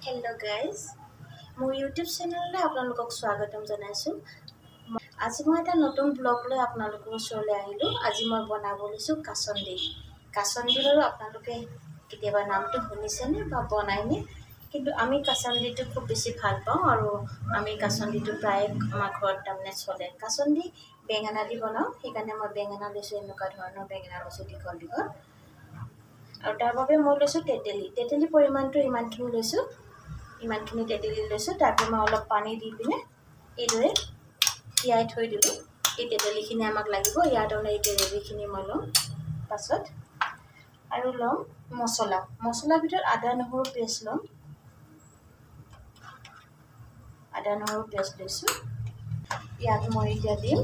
Hello guys, মোৰ YouTube চেনেললৈ আপোনালোকক স্বাগতম জনাইছোঁ। আজি মই এটা নতুন ব্লগ লৈ আপোনালোকৰ ওচৰলৈ আহিলোঁ। আজি মই বনাব লৈছোঁ কাচন্দি। কাচন্দি বাৰু আপোনালোকে কেতিয়াবা নামটো শুনিছেনে বা বনাইনে? কিন্তু আমি কাচন্দিটো খুব বেছি ভাল পাওঁ আৰু আমি কাচন্দিটো প্ৰায় আমাৰ ঘৰত তাৰমানে চলে। কাচন্দি বেঙেনা দি বনাওঁ, সেইকাৰণে মই বেঙেনা লৈছোঁ, এনেকুৱা ধৰণৰ বেঙেনা লৈছোঁ দীঘল দীঘল। আৰু তাৰ বাবে মই লৈছোঁ তেতেলী পৰিমাণটো ইমানখিনি লৈছোঁ। ইমানখিনি তেতেলী লৈছোঁ, তাতে মই অলপ পানী দি পিনে এইদৰে তিয়াই থৈ দিলোঁ। এই তেতেলীখিনি আমাক লাগিব, ইয়াৰ তাৰমানে এই তেতেলীখিনি মই ল'ম পাছত। আৰু ল'ম মছলাৰ ভিতৰত আদা নহৰু পেষ্ট ল'ম। আদা নহৰু পেষ্ট লৈছোঁ। ইয়াত মই এতিয়া দিম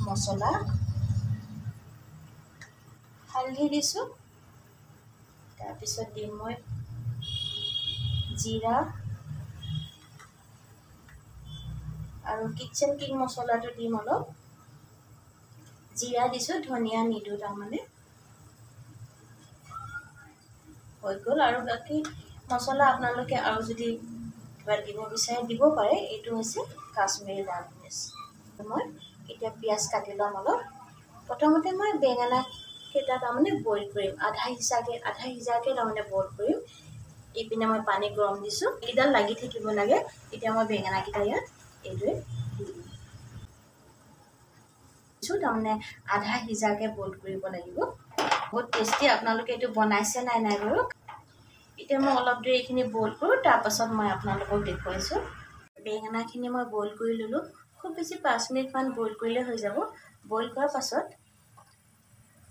মছলা, হালধি দিছোঁ, তাৰপিছত দিম মই জিৰা আৰু কিটচেন কিং মছলাটো দিম অলপ। জিৰা দিছোঁ, ধনিয়া নিদিওঁ তাৰমানে। হৈ গ'ল। আৰু বাকী মছলা আপোনালোকে আৰু যদি কিবা দিব বিচাৰে দিব পাৰে। এইটো হৈছে কাশ্মীৰী লাল মিৰ্চ। মই এতিয়া পিঁয়াজ কাটি ল'ম অলপ। প্ৰথমতে মই বেঙেনা কেইটা তাৰমানে বইল কৰিম, আধা সিজাকৈ তাৰমানে বইল কৰিম। ইপিনে মই পানী গৰম দিছোঁ, এইডাল লাগি থাকিব লাগে। এতিয়া মই বেঙেনাকেইটা ইয়াত এইদৰে দিছোঁ, তাৰমানে আধা সিজাকৈ বইল কৰিব লাগিব। বহুত টেষ্টি। আপোনালোকে এইটো বনাইছে নাই বাৰু? এতিয়া মই অলপ দেৰি এইখিনি বইল কৰোঁ, তাৰপাছত মই আপোনালোকক দেখুৱাইছোঁ। বেঙেনাখিনি মই বইল কৰি ল'লোঁ। খুব বেছি 5 মিনিটমান বইল কৰিলে হৈ যাব। বইল কৰাৰ পাছত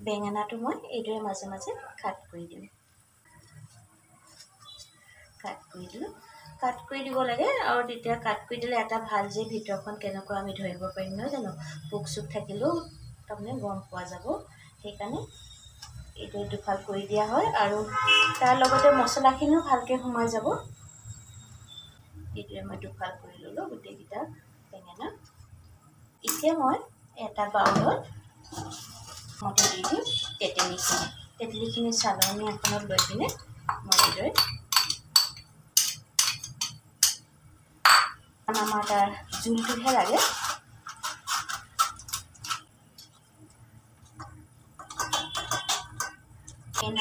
বেঙেনাটো মই এইদৰে মাজে মাজে কাট কৰি দিলোঁ। কাট কৰি দিব লাগে। আৰু তেতিয়া কাট কৰি দিলে এটা ভাল যে ভিতৰখন কেনেকুৱা আমি ধৰিব পাৰিম, নহয় জানো? পোক চোক থাকিলেও তাৰমানে গম পোৱা যাব। সেইকাৰণে এইটো দুফাল কৰি দিয়া হয় আৰু তাৰ লগতে মছলাখিনিও ভালকৈ সোমাই যাব। এইটোৱে মই দুফাল কৰি ল'লোঁ গোটেইকেইটা বেঙেনা। এতিয়া মই এটা বাউলত মতে দি দিম তেতেলীখিনি চালনী এখনত লৈ পিনে মই এইদৰে আমাৰ তাৰ জোলটোহে লাগে।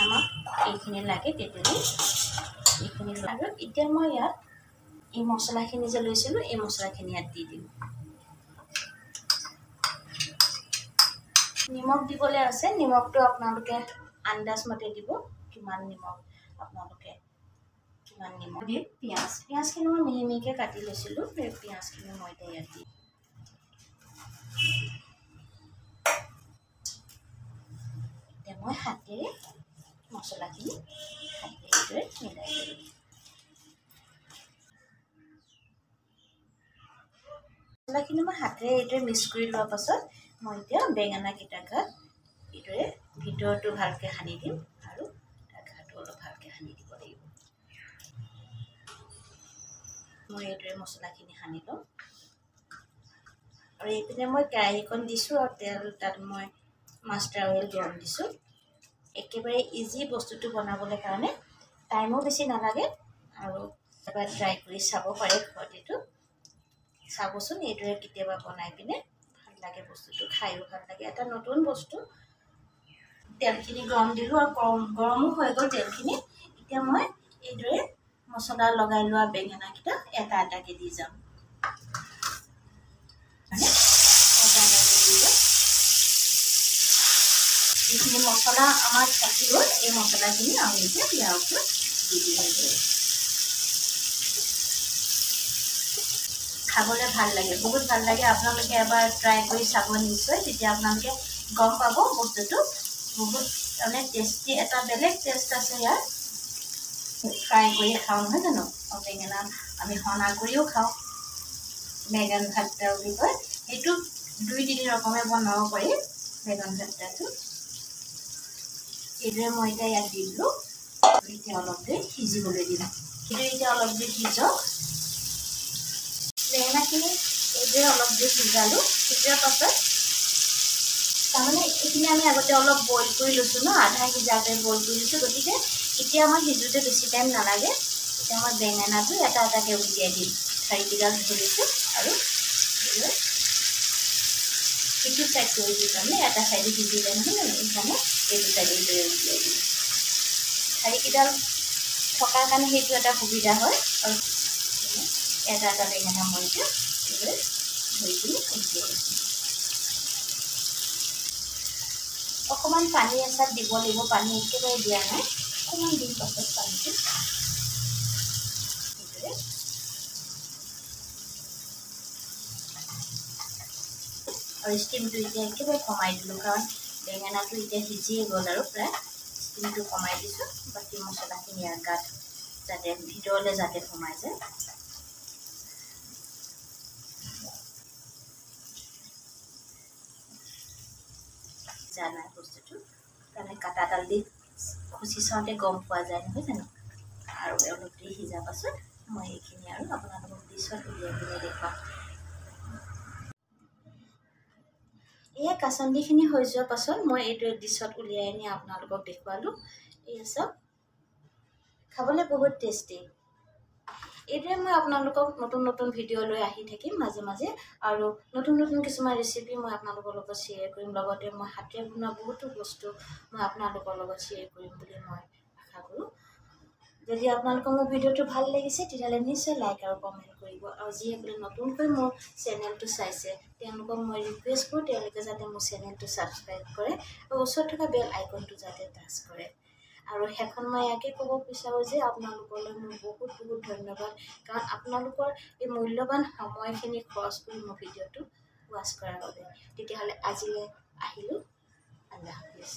আমাক এইখিনি লাগে তেতেলী, এইখিনি আৰু এতিয়া মই ইয়াত এই মছলাখিনি যে লৈছিলোঁ, এই মছলাখিনি ইয়াত দি দিম। নিমখ দিবলৈ আছে, নিমখটো আপোনালোকে আন্দাজ মতে দিব, কিমান নিমখ দি। পিঁয়াজখিনি মই মিহি মিহিকৈ কাটি লৈছিলোঁ, সেই পিঁয়াজখিনি মই এতিয়া ইয়াত দিম। এতিয়া মই হাতেৰে মছলাখিনি এইদৰে মিলাই দিলোঁ। মছলাখিনি মই হাতেৰে এইদৰে মিক্স কৰি লোৱাৰ পাছত মই এতিয়া বেঙেনাকেইটা গাত এইদৰে ভিতৰটো ভালকৈ সানি দিম আৰু তাৰ গাটো অলপ ভালকৈ সানি দিব লাগিব। মই এইদৰে মছলাখিনি সানি লওঁ। আৰু এইপিনে মই কেৰাহীখন দিছোঁ আৰু তাত মই মাষ্টাৰ অইল গৰম দিছোঁ। একেবাৰে ইজি বস্তুটো বনাবলৈ কাৰণে, টাইমো বেছি নালাগে। আৰু এবাৰ ট্ৰাই কৰি চাব পাৰে ঘৰত। এইটো চাবচোন, এইদৰে কেতিয়াবা বনাই পিনে ভাল লাগে, বস্তুটো খায়ো ভাল লাগে। এটা নতুন বস্তু। তেলখিনি গৰম দিলোঁ আৰু গৰমো হৈ গ'ল তেলখিনি। এতিয়া মই এইদৰে মছলা লগাই লোৱা বেঙেনাকেইটা এটা এটাকৈ দি যাম। যিখিনি মছলা আমাৰ থাকি গ'ল, এই মছলাখিনি আমি এতিয়া ইয়াৰ ওপৰত দি দিব লাগিব। খাবলৈ ভাল লাগে, বহুত ভাল লাগে। আপোনালোকে এবাৰ ট্ৰাই কৰি চাব নিশ্চয়, তেতিয়া আপোনালোকে গম পাব বস্তুটো বহুত তাৰমানে টেষ্টি, এটা বেলেগ টেষ্ট আছে ইয়াৰ। ফ্ৰাই কৰি খাওঁ, নহয় জানো? বেঙেনা আমি সনা কৰিও খাওঁ, বেগন ভৰ্তা বুলি কয়। সেইটো 2-3 ৰকমে বনাব পাৰি বেগন ভৰ্তাটো। এইদৰে মই এতিয়া ইয়াত দি দিলোঁ। এতিয়া অলপ দেৰি সিজিবলৈ দিম। কিন্তু এতিয়া অলপ দেৰি সিজক। বেঙেনাখিনি এইদৰে অলপ দেৰি সিজালোঁ। সিজোৱাৰ পাছত তাৰমানে এইখিনি আমি আগতে অলপ বইল কৰি লৈছোঁ ন, আধা সিজাকৈ বইল কৰি লৈছোঁ। গতিকে এতিয়া আমাৰ সিজোতে বেছি টাইম নালাগে। এতিয়া মই বেঙেনাটো এটা এটাকৈ উলিয়াই দিম ঠাৰিকেইডাল ধৰিছোঁ আৰু সিটো চাইড কৰি দিম তাৰমানে এটা চাইডে সিজিলে নহয় জানো সেইকাৰণে এইটো চাইডে উলিয়াই দিম ঠাৰিকেইডাল থকাৰ কাৰণে সেইটো এটা সুবিধা হয় আৰু এটা এটা বেঙেনা মৰিটো ধৰি পিনি উলিয়াই দিম অকণমান পানী এচাত দিব লাগিব পানী একেবাৰে দিয়া নাই অকণমান দিম পাছত পানীটো আৰু ষ্টিমটো এতিয়া একেবাৰে কমাই দিলোঁ কাৰণ বেঙেনাটো এতিয়া সিজিয়ে গ'ল আৰু প্ৰায় ষ্টিমটো কমাই দিছোঁ বাকী মছলাখিনি গাত যাতে ভিতৰলৈ যাতে সোমাই যায় নাই বস্তুটো কাৰণে কাটাডাল দি খুচি চাওঁতে গম পোৱা যায় নহয় জানো আৰু অলপ দি সিজাৰ পাছত মই এইখিনি আৰু আপোনালোকক ডিছত উলিয়াই পিনে দেখুৱাম এয়া কাচন্দিখিনি হৈ যোৱাৰ পাছত মই এইটো ডিছত উলিয়াই আনি আপোনালোকক দেখুৱালোঁ এয়া চাওক খাবলৈ বহুত টেষ্টি এইটোৱে মই আপোনালোকক নতুন নতুন ভিডিঅ' লৈ আহি থাকিম মাজে মাজে আৰু নতুন নতুন কিছুমান ৰেচিপি মই আপোনালোকৰ লগত শ্বেয়াৰ কৰিম লগতে মই হাতেৰে বনোৱা বহুতো বস্তু মই আপোনালোকৰ লগত শ্বেয়াৰ কৰিম বুলি মই আশা কৰোঁ যদি আপোনালোকৰ মোৰ ভিডিঅ'টো ভাল লাগিছে তেতিয়াহ'লে নিশ্চয় লাইক আৰু কমেণ্ট কৰিব আৰু যিসকলে নতুনকৈ মোৰ চেনেলটো চাইছে তেওঁলোকক মই ৰিকুৱেষ্ট কৰোঁ তেওঁলোকে যাতে মোৰ চেনেলটো ছাবস্ক্ৰাইব কৰে আৰু ওচৰত থকা বেল আইকনটো যাতে টাচ কৰে আৰু শেষত মই ইয়াকে ক'ব বিচাৰোঁ যে আপোনালোকলৈ মোৰ বহুত বহুত ধন্যবাদ কাৰণ আপোনালোকৰ এই মূল্যৱান সময়খিনি খৰচ কৰি মোৰ ভিডিঅ'টো ৱাচ কৰাৰ বাবে তেতিয়াহ'লে আজিলৈ আহিলোঁ আল্লাহ হাফিজ